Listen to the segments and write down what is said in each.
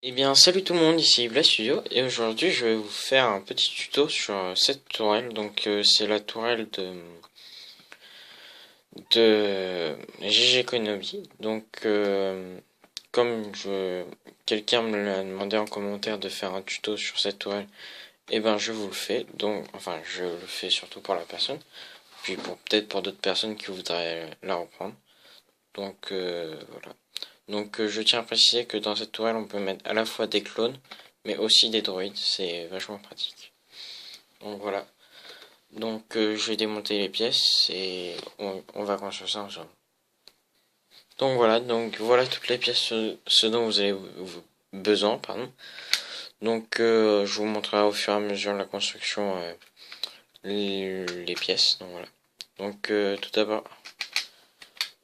Eh bien, salut tout le monde, ici Blaze Studio, et aujourd'hui je vais vous faire un petit tuto sur cette tourelle. Donc, c'est la tourelle de GG Konobi. Donc, comme quelqu'un me l'a demandé en commentaire de faire un tuto sur cette tourelle, eh ben je vous le fais. Donc, enfin, je le fais surtout pour la personne, puis peut-être pour d'autres personnes qui voudraient la reprendre. Donc, voilà. Donc je tiens à préciser que dans cette tourelle on peut mettre à la fois des clones mais aussi des droïdes, c'est vachement pratique. Donc voilà. Donc je vais démonter les pièces et on va construire ça ensemble. Donc voilà toutes les pièces, ce dont vous avez besoin, pardon. Donc je vous montrerai au fur et à mesure de la construction les pièces. Donc voilà. Donc tout d'abord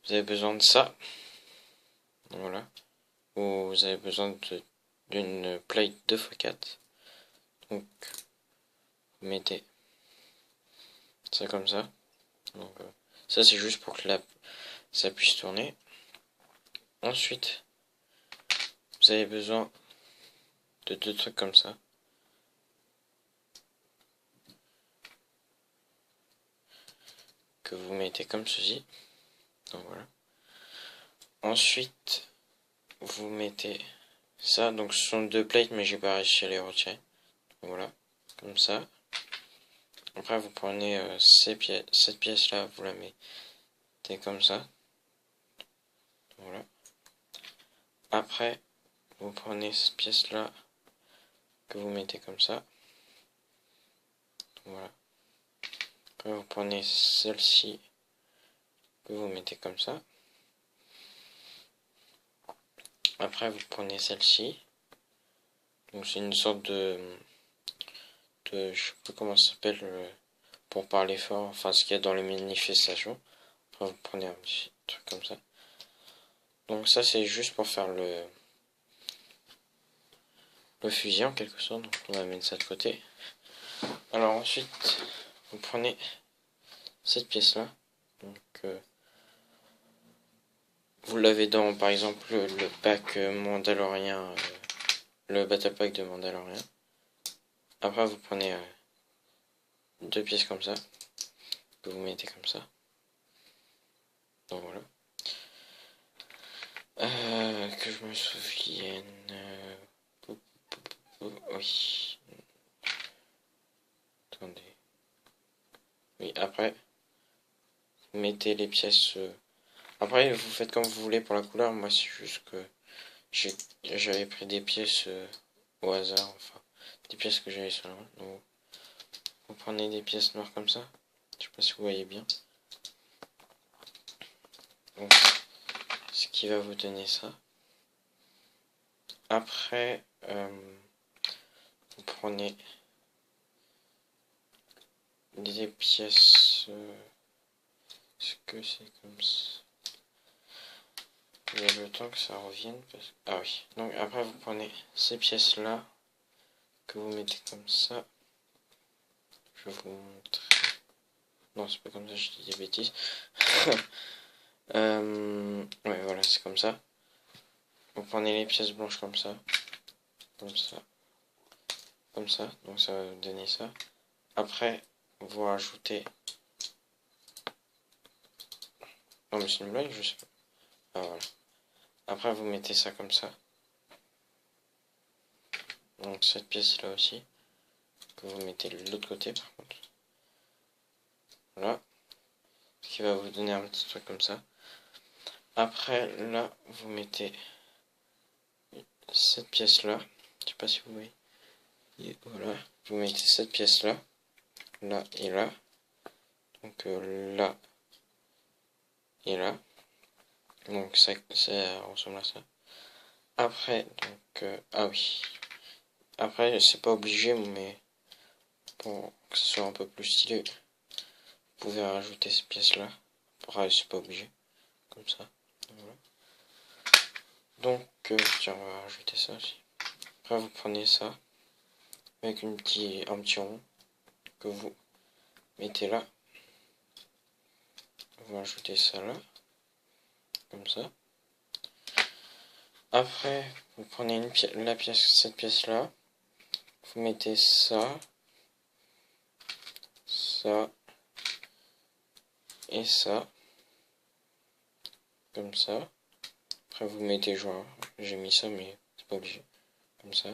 vous avez besoin de ça. Donc, voilà. Vous avez besoin d'une plate 2x4. Donc vous mettez ça comme ça. Donc ça c'est juste pour que ça puisse tourner. Ensuite, vous avez besoin de deux trucs comme ça. Que vous mettez comme ceci. Donc voilà. Ensuite, vous mettez ça. Donc ce sont deux plates mais j'ai pas réussi à les retirer. Donc voilà. Comme ça. Après vous prenez cette pièce là, vous la mettez comme ça. Voilà. Après, vous prenez cette pièce là que vous mettez comme ça. Voilà. Après vous prenez celle-ci que vous mettez comme ça. Après vous prenez celle-ci. Donc c'est une sorte je sais pas comment ça s'appelle pour parler fort, enfin ce qu'il y a dans les manifestations. Après vous prenez un petit truc comme ça. Donc ça c'est juste pour faire le fusil en quelque sorte. Donc on va mettre ça de côté. Alors ensuite vous prenez cette pièce là. Donc vous l'avez dans par exemple le pack Mandalorian, le Battle Pack de Mandalorian. Après vous prenez deux pièces comme ça que vous mettez comme ça. Donc voilà. Que je me souvienne. Oui. Attendez. Oui, après, vous mettez les pièces. Après, vous faites comme vous voulez pour la couleur. Moi, c'est juste que j'avais pris des pièces au hasard. Enfin, des pièces que j'avais sur la main. Donc, vous prenez des pièces noires comme ça. Je sais pas si vous voyez bien. Donc, ce qui va vous donner ça. Après, vous prenez des pièces. Est-ce que c'est comme ça? Il y a le temps que ça revienne. Ah oui. Donc après, vous prenez ces pièces-là que vous mettez comme ça. Je vais vous montrer. Non, c'est pas comme ça, je dis des bêtises. Ouais, voilà, c'est comme ça. Vous prenez les pièces blanches comme ça. Comme ça. Comme ça. Donc ça va vous donner ça. Après, vous rajoutez... Non, mais c'est une blague, je sais pas. Ah, voilà. Après, vous mettez ça comme ça. Donc cette pièce-là aussi. Que vous mettez de l'autre côté, par contre. Voilà. Ce qui va vous donner un petit truc comme ça. Après, là, vous mettez cette pièce-là. Je sais pas si vous voyez. Et voilà. Vous mettez cette pièce-là. Là et là. Donc là et là. Donc ça ressemble à ça. Après, donc... ah oui. Après, c'est pas obligé, mais pour que ce soit un peu plus stylé, vous pouvez rajouter cette pièce-là. Après, c'est pas obligé. Comme ça. Voilà. Donc, tiens, on va rajouter ça aussi. Après, vous prenez ça avec un petit rond que vous mettez là. Vous ajoutez ça là. Comme ça. Après, vous prenez cette pièce là, vous mettez ça, ça et ça, comme ça. Après vous mettez genre, j'ai mis ça mais c'est pas obligé, comme ça.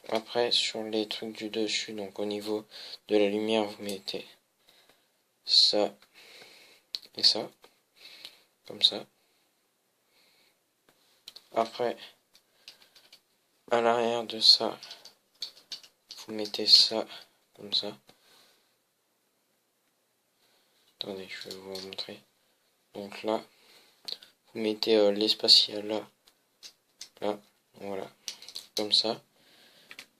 Après sur les trucs du dessus, donc au niveau de la lumière, vous mettez ça et ça, comme ça. Après, à l'arrière de ça, vous mettez ça, comme ça. Attendez, je vais vous montrer. Donc là, vous mettez l'especial là, là, voilà, comme ça.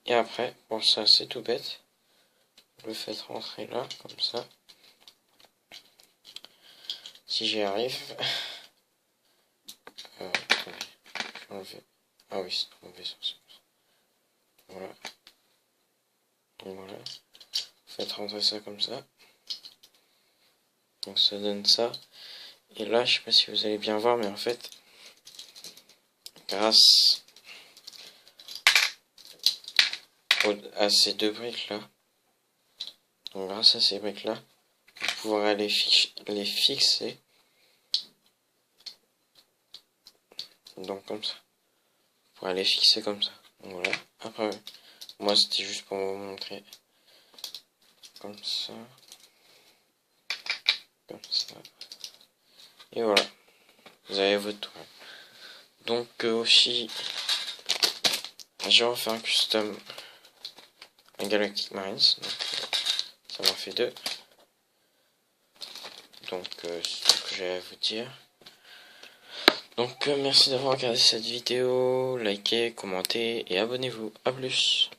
Et après, pour ça c'est tout bête, vous le faites rentrer là, comme ça. Si j'y arrive. Attendez, je vais enlever. Ah oui, c'est enlevé ça. Voilà. Donc voilà. Vous faites rentrer ça comme ça. Donc ça donne ça. Et là, je sais pas si vous allez bien voir, mais en fait, grâce à ces deux briques là, donc grâce à ces briques là, vous pourrez les fixer. Donc comme ça. Vous pourrez les fixer comme ça. Donc voilà. Après, moi c'était juste pour vous montrer. Comme ça. Comme ça. Et voilà. Vous avez votre toile. Donc aussi, j'ai refait un custom à Galactic Marines. Donc, ça m'en fait 2. Donc c'est ce que j'ai à vous dire. Donc merci d'avoir regardé cette vidéo. Likez, commentez et abonnez-vous. A plus.